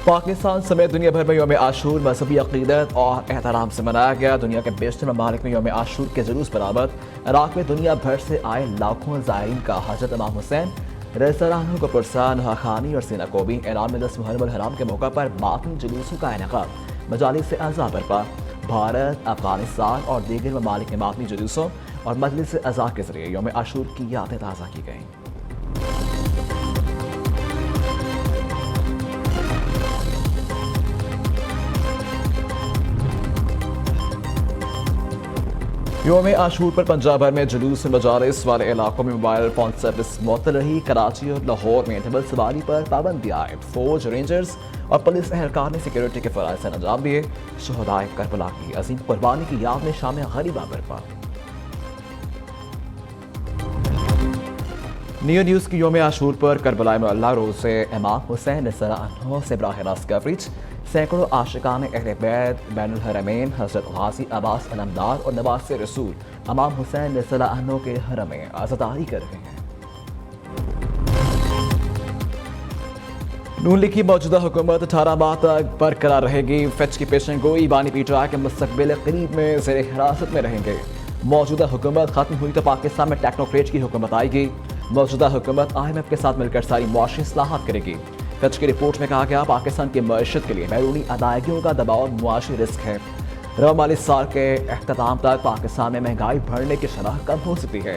पाकिस्तान समेत दुनिया भर में यौम आशूर मजहबी अकीदत और एहतराम से मनाया गया। दुनिया के बेशतर ममालिक में यौम आशूर के जुलूस बरामद। इराक में दुनिया भर से आए लाखों ज़ायरीन का हज़रत इमाम हुसैन रज़ियल्लाहु को पुरसा नहाखानी और सीना कोबी। ईरान में 10 मुहर्रम हराम के मौका पर मातमी जुलूसों का इनेकाद। मजालिस अज़ा बरपा। भारत, अफगानिस्तान और दीगर ममालिक में मातमी जुलूसों और मजलिस अज़ा के जरिए यौम आशूर की यादें ताज़ा की गईं। यौम आशूर पर पंजाब भर में जुलूस मजालिस वाले इलाकों में मोबाइल फोन सर्विस मुअत्तल रही। कराची और लाहौर में डबल सवारी पर पाबंदी आयद। फौज, रेंजर्स और पुलिस एहलकार ने सिक्योरिटी के फराइज़ से अंजाम दिए। शहदाए करबला की अजीम कुर्बानी की याद में शाम गरीबा बरपा। न्यू न्यूज़ की यौम आशूर पर करबला में अल्लाह रोज़ से इमाम हुसैन रज़ियल्लाहु से बराह रास्त कवरेज। सैकड़ों आशिकान अहले बैत, बैनुल हरमैन, हज़रत गाज़ी अब्बास अलमदार और नवासे रसूल इमाम हुसैन रज़ियल्लाहु के हरम में आज़ादारी कर रहे हैं। नून लीग की मौजूदा हुकूमत 18 माह तक बरकरार रहेगी। फच की पेशन गोई। बानी पीटीआई के मुस्तकबिल करीब में ज़ेर हिरासत में रहेंगे। मौजूदा हुकूमत खत्म हुई तो पाकिस्तान में टेक्नोक्रेट की हुकूमत आएगी। मौजूदा हुकूमत IMF के साथ मिलकर सारी मुआशी इस्लाहात करेगी। फच की रिपोर्ट में कहा गया पाकिस्तान की मईशत के लिए बैरूनी अदायगियों का दबाव मुआशी रिस्क है। रवा माली साल के अख्ताम तक पाकिस्तान में महंगाई बढ़ने की शरह कम हो सकती है।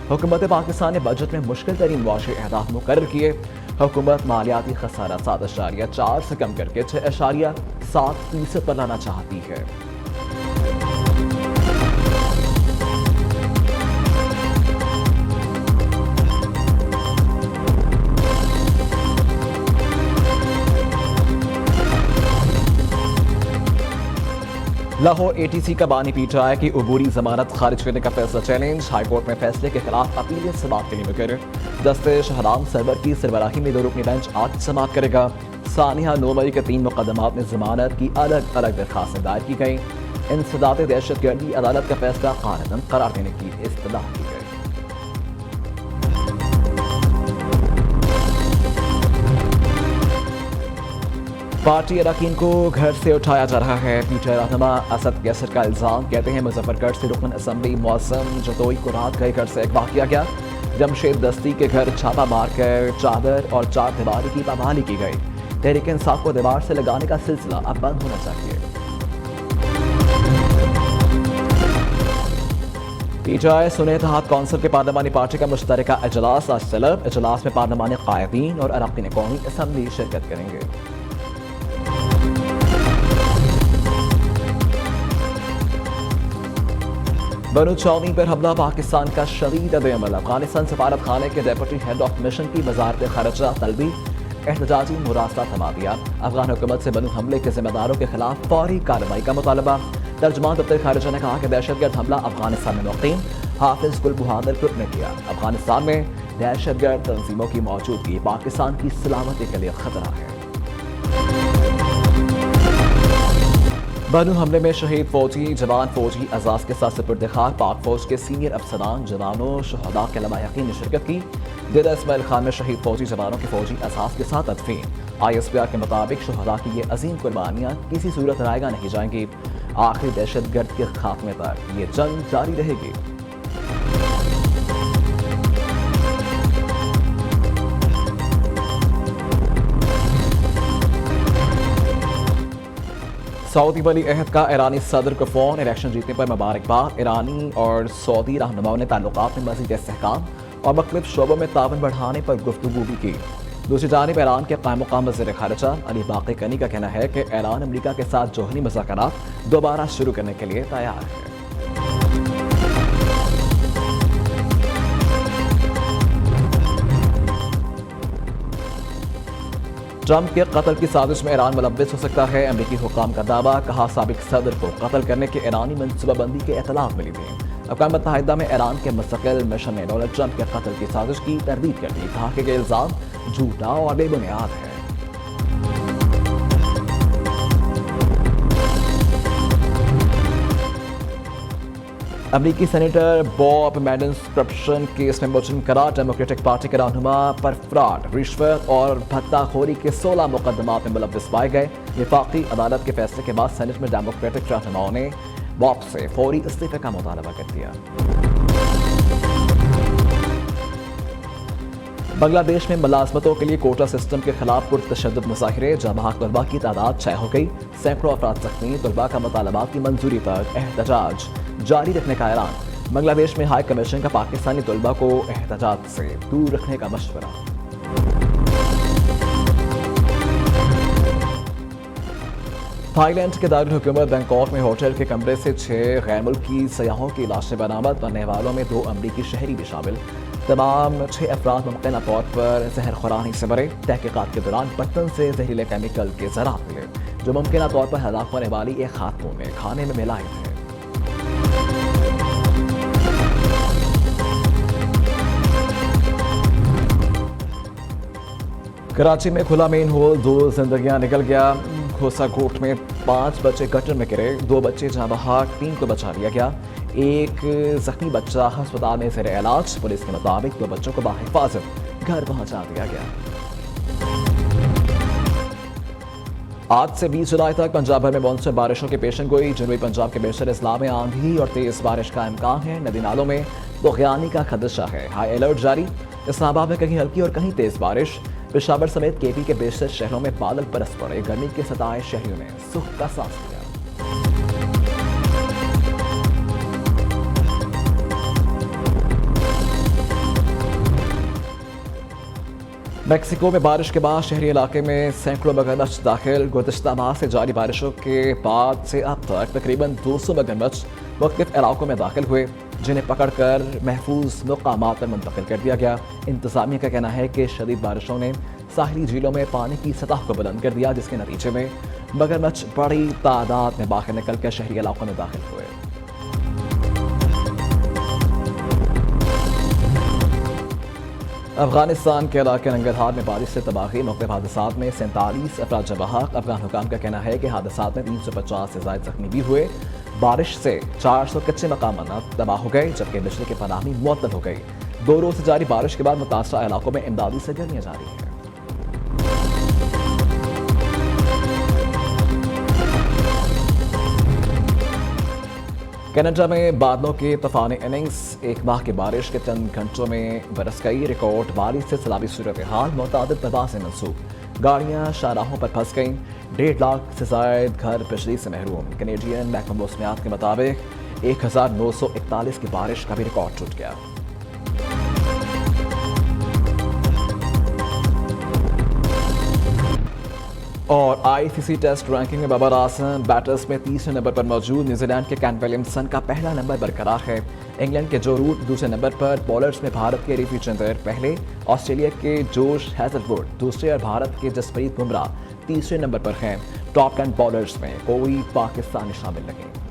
हुकूमत पाकिस्तान ने बजट में मुश्किल तरीन मुआशी अहदाफ मुकर्रर किए। हुकूमत मालियाती खसारा 7.4 से कम करके 6.7% पर लाना चाहती है। लाहौर ATC का बानी पीटीआई की अबूरी जमानत खारिज करने का फैसला चैलेंज। हाईकोर्ट में फैसले के खिलाफ अपील समाअत के लिए मुकर्रर। दस्ते शहराम सरवर की सरबराही में 2 रुकनी बेंच आज समाअत करेगा। सानिया 9 मई के 3 मुकदमात में जमानत की अलग अलग दरखास्तें दायर की गई। इंसदाद दहशतगर्दी अदालत का फैसला कानूनन करार देने की इस्तलाह की गई। पार्टी अरकान को घर से उठाया जा रहा है। पीटीआई रहनुमा असद कैसर का इल्जाम। कहते हैं मुजफ्फरगढ़ से रुकन असम्बली मौसम जतोई को रात गए घर से अगवा किया गया। जमशेद दस्ती के घर छापा मारकर चादर और 4 दीवारी की पामाली की गई। तहरीक इंसाफ को दीवार से लगाने का सिलसिला अब बंद होना चाहिए। पीटीआई सुन्नी इत्तेहाद कौंसिल के पार्लिमानी पार्टी का मुश्तरका इजलास आज तलब। इजलास में पार्लिमानी कायदीन और अरकान कौमी असम्बली शिरकत करेंगे। बलूचिस्तान पर हमला पाकिस्तान का शदीद अमल। अफगानिस्तान सफारत खाने के डेप्यूटी हेड ऑफ मिशन की वजारत खारजा तलबी एहतजाजी मुरासला थमा दिया। अफगान हुकूमत से बलू हमले के जिम्मेदारों के खिलाफ फौरी कार्रवाई का मुतालबा। तर्जुमान दफ्तर खारजा ने कहा कि दहशतगर्द हमला अफगानिस्तान में मुक़ीम हाफिज गुल बुहादर ग्रुप ने किया। अफगानिस्तान में दहशतगर्द तंजीमों की मौजूदगी पाकिस्तान की सलामती के लिए खतरा है। बनु हमले में शहीद फौजी जवान फौजी एजाज के साथ सुपुर्द खाक पाक फौज के सीनियर अफसरान जवानों शहदा के लवाहिकीन ने शिरकत की। दिदा इस्माइल खान में शहीद फौजी जवानों के फौजी एजाज के साथ तदफीन। ISPR के मुताबिक शहदा की ये अजीम कुर्बानियाँ किसी सूरत रायगा नहीं जाएंगी। आखिरी दहशतगर्द के खात्मे तक ये जंग जारी रहेगी। सऊदी वली अहद का ईरानी सदर को फोन। इलेक्शन जीतने पर मुबारकबाद। ईरानी और सऊदी रहनुमाओं ने ताल्लुकात में मज़ीद इस्तेहकाम और मुख्तलिफ शोबों में ताउन बढ़ाने पर गुफ्तगू भी की। दूसरी जानिब ईरान के क़ायम मुक़ाम वज़ीर ख़ारिजा अली बाक़ी कनी का कहना है कि ईरान अमरीका के साथ जोहरी मुज़ाकरात दोबारा शुरू करने के लिए तैयार है। ट्रंप के कत्ल की साजिश में ईरान मुलव्विस हो सकता है। अमरीकी हुक्काम का दावा। कहा साबिक सदर को कत्ल करने के ईरानी मनसूबाबंदी के इतलाफ मिली थी। अक़वाम मुत्तहिदा में ईरान के मुस्तकिल मिशन ने डोनाल्ड ट्रंप के कत्ल की साजिश की तरदीद कर दी। कहा कि ये इल्ज़ाम झूठा और बेबुनियाद है। امریکی سینیٹر باب مینڈنس کرپشن کیس میں ملزم قرار، ڈیموکریٹک پارٹی کے رہنما پر فراڈ، رشوت اور بھتہ خوری کے 16 مقدمات میں ملوث پائے گئے۔ وفاقی عدالت کے فیصلے کے بعد سینیٹ میں ڈیموکریٹک رہنماؤں نے باب سے فوری استعفے کا مطالبہ کر دیا۔ بنگلہ دیش میں ملازمتوں کے لیے کوٹا سسٹم کے خلاف پرتشدد مظاہرے، جہاں بحق طلباء کی تعداد 6 ہو گئی، سینکڑوں افراد زخمی، طلباء کا مطالبات کی منظوری تک احتجاج جاری رکھنے کا اعلان۔ بنگلہ دیش میں ہائی کمیشن کا پاکستانی طلباء کو احتجاج سے دور رکھنے کا مشورہ۔ تھائی لینڈ کے دارالحکومت بینکاک میں ہوٹل کے کمرے سے 6 غیر ملکی سیاحوں کی لاشیں برآمد، مرنے والوں میں 2 امریکی شہری بھی شامل۔ تمام 6 افراد ممکنہ طور پر زہر خورانی سے مرے۔ تحقیقات کے دوران برتن سے زہریلے کیمیکل کے ذرات ملے، جو ممکنہ طور پر ہلاک ہونے والی ایک خاتون نے کھانے میں ملائے تھے۔ کراچی میں کھلا مین ہول، 2 زندگیاں نکل گیا۔ گھوسا گھوٹ میں 5 بچے گٹر میں گرے، 2 بچے جہاں بحق، 3 کو بچا لیا گیا۔ ایک زخمی بچہ ہسپتال میں زیر علاج۔ پولیس کے مطابق 2 بچوں کو بحفاظت گھر پہنچا دیا گیا۔ آج سے 20 جولائی تک پنجاب بھر میں مانسون بارشوں کی پیشن گوئی۔ جنوبی پنجاب کے بیشتر اضلاع میں آندھی اور تیز بارش کا امکان ہے۔ ندی نالوں میں طغیانی کا خدشہ ہے، ہائی الرٹ جاری۔ اسلام آباد میں کہیں ہلکی اور کہیں تیز بارش۔ پشاور سمیت کے پی کے بیشتر شہروں میں بادل برس پڑے، گرمی کے ستائے شہریوں نے سکھ کا سانس لیا۔ میکسیکو میں بارش کے بعد شہری علاقے میں سینکڑوں مگرمچھ داخل۔ گزشتہ ماہ سے جاری بارشوں کے بعد سے اب تک تقریباً 200 مگرمچھ مختلف علاقوں میں داخل ہوئے، جنہیں پکڑ کر محفوظ مقامات پر منتقل کر دیا گیا۔ انتظامیہ کا کہنا ہے کہ شدید بارشوں نے ساحلی جھیلوں میں پانی کی سطح کو بلند کر دیا، جس کے نتیجے میں مگرمچھ بڑی تعداد میں باہر نکل کر شہری علاقوں میں داخل ہوئے۔ افغانستان کے علاقے ننگرہار میں بارش سے تباہی، مختلف حادثات میں 47 افراد جاں بحق۔ افغان حکام کا کہنا ہے کہ حادثات میں 350 سے زائد زخمی بھی ہوئے۔ بارش سے 400 کچے مکانات تباہ ہو گئے، جبکہ بجلی کی فراہمی معطل ہو گئی۔ 2 روز سے جاری بارش کے بعد متاثرہ علاقوں میں امدادی سرگرمیاں جاری ہیں۔ کینیڈا میں بادلوں کی طوفانی اننگز، 1 ماہ کی بارش کے چند گھنٹوں میں برس گئی۔ ریکارڈ بارش سے سیلابی صورتحال، متعدد پروازیں منسوخ، گاڑیاں شاہراہوں پر پھنس گئیں۔ 1.5 لاکھ سے زائد گھر بجلی سے محروم۔ کینیڈین محکمہ موسمیات کے مطابق 1941 کی بارش کا بھی ریکارڈ ٹوٹ گیا۔ اور آئی سی سی ٹیسٹ رینکنگ میں بابر اعظم بیٹرز میں 30ویں نمبر پر موجود۔ نیوزی لینڈ کے کین ولیمسن کا پہلا نمبر برقرار ہے۔ انگلینڈ کے جو روٹ دوسرے نمبر پر، بالرز میں بھارت کے ریفی چندر پہلے، آسٹریلیا کے جوش ہیزل ووڈ دوسرے اور بھارت کے جسپریت بمراہ تیسرے نمبر پر ہیں۔ ٹاپ 10 بالرز میں کوئی پاکستانی شامل نہیں۔